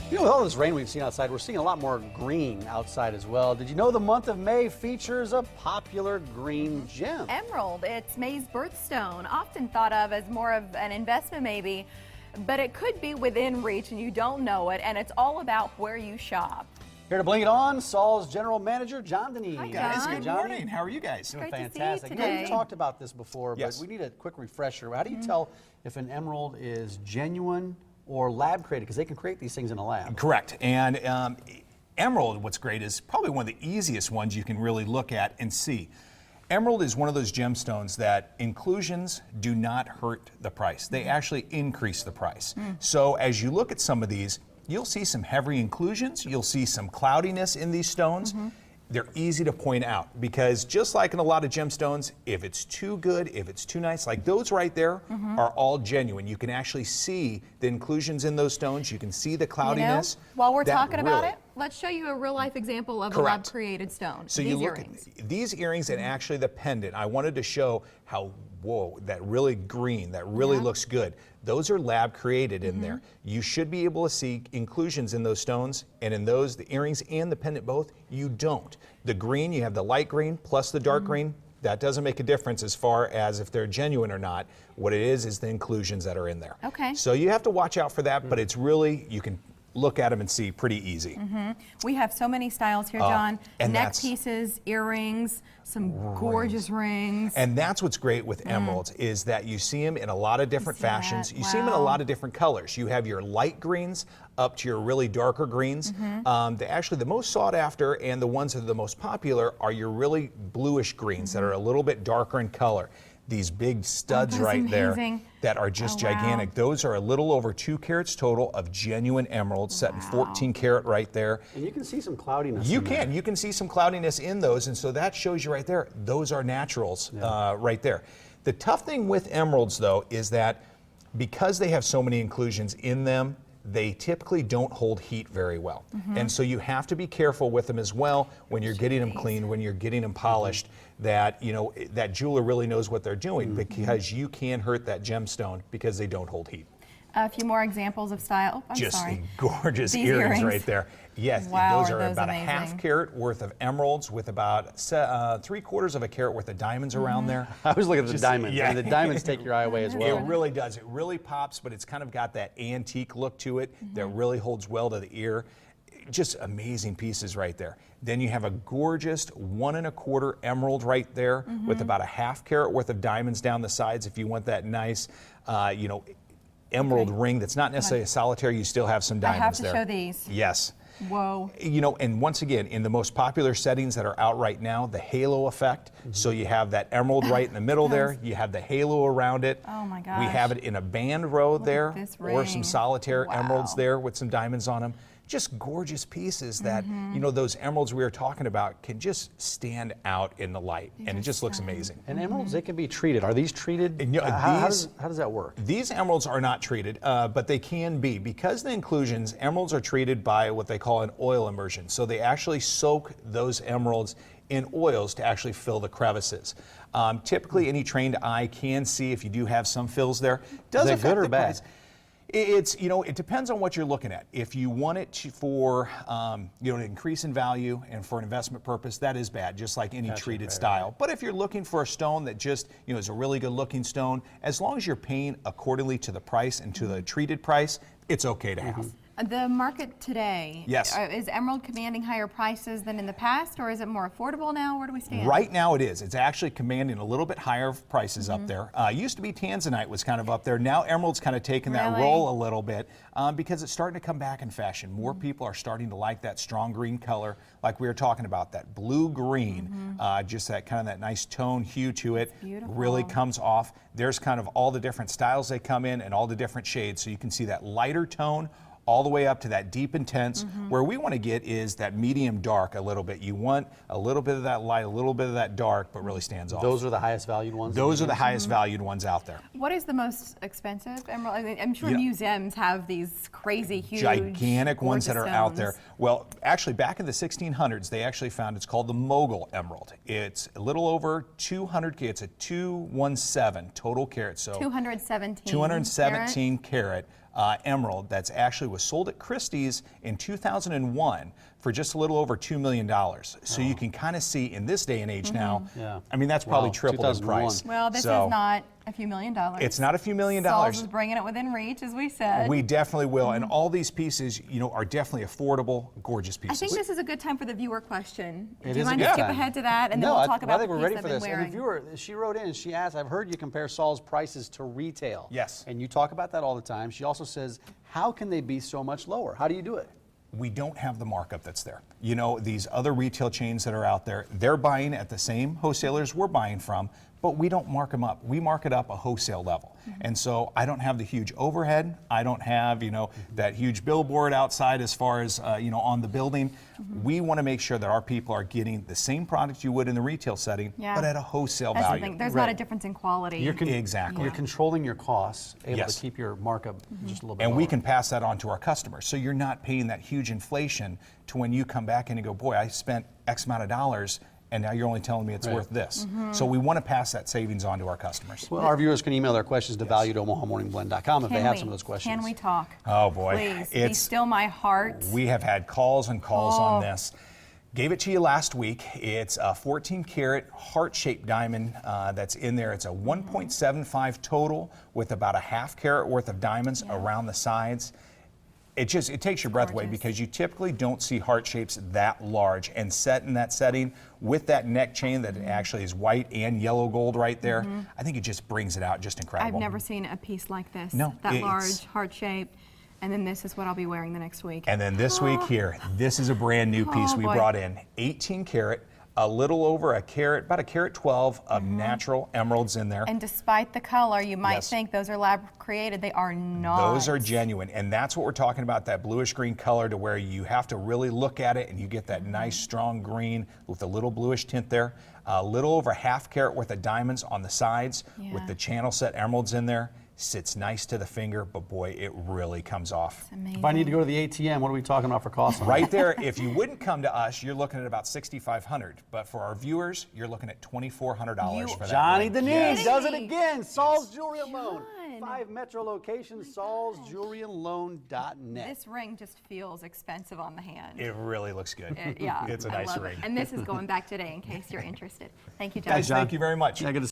You know, with all this rain we've seen outside, we're seeing a lot more green outside as well. Did you know the month of May features a popular green gem? Emerald. It's May's birthstone, often thought of as more of an investment maybe, but it could be within reach and you don't know it, and it's all about where you shop. Here to bring it on, Saul's General Manager, John Denise. Hi, Guys, John. good morning. How are you guys? Great to see you Fantastic. You know, today. we've talked about this before, but Yes. we need a quick refresher. How do you tell if an emerald is genuine or lab created? Because they can create these things in a lab. Correct. And emerald, what's great, is probably one of the easiest ones you can really look at and see. Emerald is one of those gemstones that inclusions do not hurt the price. They actually increase the price. So as you look at some of these, you'll see some heavy inclusions, you'll see some cloudiness in these stones. They're easy to point out because just like in a lot of gemstones, if it's too good, if it's too nice, like those right there are all genuine. You can actually see the inclusions in those stones. You can see the cloudiness. You know, while we're That talking about really- it, let's show you a real life example of a Correct. lab-created stone. So These you look earrings. at these earrings and actually the pendant. I wanted to show how, whoa, that really green, that really looks good. Those are lab created in there. You should be able to see inclusions in those stones, and in those, the earrings and the pendant both, you don't. The green, you have the light green plus the dark green. That doesn't make a difference as far as if they're genuine or not. What it is the inclusions that are in there. Okay. So you have to watch out for that, but it's really, you can look at them and see pretty easy. We have so many styles here, John. and Neck that's- pieces, earrings, some gorgeous rings. And that's what's great with emeralds is that you see them in a lot of different see that? fashions. You see them in a Wow. lot of different colors. You have your light greens up to your really darker greens. The most sought after and the ones that are the most popular are your really bluish greens that are a little bit darker in color. These big studs that's right there amazing. that are just Oh, wow. gigantic. Those are a little over 2 carats total of genuine emeralds set in 14 karat right there. And you can see some cloudiness You in there. can. You can see some cloudiness in those, and so that shows you right there. Those are naturals right there. The tough thing with emeralds, though, is that because they have so many inclusions in them, they typically don't hold heat very well. And so you have to be careful with them as well when you're getting them cleaned, when you're getting them polished, that, you know, that jeweler really knows what they're doing because you can hurt that gemstone because they don't hold heat. A few more examples of style. Oh, I'm Just sorry. gorgeous These earrings earrings. right there. Yes, Wow, those are are those about amazing. a half carat worth of emeralds with about 3/4 of a carat worth of diamonds around there. I was looking at the Just- diamonds, yeah. and the diamonds take your eye away as well. It really does. It really pops, but it's kind of got that antique look to it that really holds well to the ear. Just amazing pieces right there. Then you have a gorgeous 1 1/4 emerald right there with about a half carat worth of diamonds down the sides if you want that nice, you know, emerald ring that's not necessarily a solitaire. You still have some I have diamonds to there. show these. Yes. Whoa. You know, and once again, in the most popular settings that are out right now, the halo effect. So you have that emerald right in the middle there. You have the halo around it. Oh my We gosh. have it in a band row there, this or some ring. solitaire emeralds Wow. there with some diamonds on them. Just gorgeous pieces that, you know, those emeralds we were talking about can just stand out in the light, and it just looks amazing. And emeralds, they can be treated. Are these treated? And, you know, How these- does that work? These emeralds are not treated, but they can be. Because the inclusions, emeralds are treated by what they call an oil immersion. So they actually soak those emeralds in oils to actually fill the crevices. Typically, any trained eye can see if you do have some fills there. Does Is that affect good or the bad? price. It's, you know, it depends on what you're looking at. If you want it for, you know, an increase in value and for an investment purpose, that is bad, just like any treated style. But if you're looking for a stone that just, you know, is a really good looking stone, as long as you're paying accordingly to the price and to the treated price, it's okay to have. The market today, Yes. Is emerald commanding higher prices than in the past, or is it more affordable now? Where do we stand? Right now it is. It's actually commanding a little bit higher prices up there. Used to be tanzanite was kind of up there. Now emerald's kind of taking that Really? role a little bit because it's starting to come back in fashion. More people are starting to like that strong green color, like we were talking about, that blue green, just that kind of that nice tone hue to it. beautiful. Really comes off. There's kind of all the different styles they come in and all the different shades, so you can see that lighter tone all the way up to that deep intense. Where we want to get is that medium dark a little bit. You want a little bit of that light, a little bit of that dark, but really stands off. Those are the highest valued ones? Those are the highest valued ones out there. What is the most expensive emerald? I mean, I'm sure You know- museums have these crazy, huge, Gigantic ones that gorgeous are out there. stones. Well, actually, back in the 1600s, they actually found it's called the Mogul emerald. It's a little over 200. It's a 217 total carat. So 217. 217 carat. emerald that's actually was sold at Christie's in 2001 for just a little over $2 million. So you can kind of see in this day and age now, I mean, that's probably tripled in 2001. price. Well, this So is not a few $1 million. it's not a few $1 million. Saul's is bringing it within reach, as we said. We definitely will. And all these pieces, you know, are definitely affordable, gorgeous I pieces. think this is a good time for the viewer question. It Do you is a mind good to skip time. ahead to that, and then No, we'll talk about I think the we're piece ready I've for been this. And wearing. the viewer, she wrote in and she asked, I've heard you compare Saul's prices to retail. Yes. And you talk about that all the time. She also says, how can they be so much lower? How do you do it? We don't have the markup that's there. You know, these other retail chains that are out there, they're buying at the same wholesalers we're buying from, but we don't mark them up. We mark it up a wholesale level. And so I don't have the huge overhead. I don't have, you know, that huge billboard outside as far as, you know, on the building. We want to make sure that our people are getting the same product you would in the retail setting, but at a wholesale That's value. the thing. There's not a difference in quality. Exactly. You're controlling your costs, able Yes. to keep your markup just a little bit And we lower. can pass that on to our customers. So you're not paying that huge inflation to when you come back and you go, boy, I spent X amount of dollars and now you're only telling me it's worth this. So we want to pass that savings on to our customers. Well, our viewers can email their questions to value@omahamorningblend.com if they have some of those questions. Can we talk? Oh boy. Please, be still my heart. We have had calls and calls on this. Gave it to you last week. It's a 14 karat heart-shaped diamond that's in there. It's a 1.75 total with about a ½ carat worth of diamonds around the sides. It takes your breath away Gorgeous. because you typically don't see heart shapes that large and set in that setting with that neck chain that actually is white and yellow gold right there. I think it just brings it out just incredible. I've never seen a piece like this. No, That it's- large, heart-shaped. And then this is what I'll be wearing the next week. And then this week here, this is a brand new piece we boy. brought in. 18 karat, a little over a carat, about a carat 12 of natural emeralds in there. And despite the color, you might Yes. think those are lab created. They are not. Those are genuine, and that's what we're talking about, that bluish green color to where you have to really look at it and you get that nice strong green with a little bluish tint there. A little over ½ carat worth of diamonds on the sides with the channel set emeralds in there. Sits nice to the finger, but boy, it really comes off. Amazing. If I need to go to the ATM, what are we talking about for costs? on Right there, if you wouldn't come to us, you're looking at about $6,500. But for our viewers, you're looking at $2,400 for that. Johnny ring. Denise Yes. does it again. Saul's Jewelry and Loan. John. 5 metro locations, saulsjewelryandloan.net. This ring just feels expensive on the hand. It really looks good. Yeah, It's a I nice love it. ring. And this is going back today in case you're interested. Thank you, John. Guys, thank you very much. Yeah, good to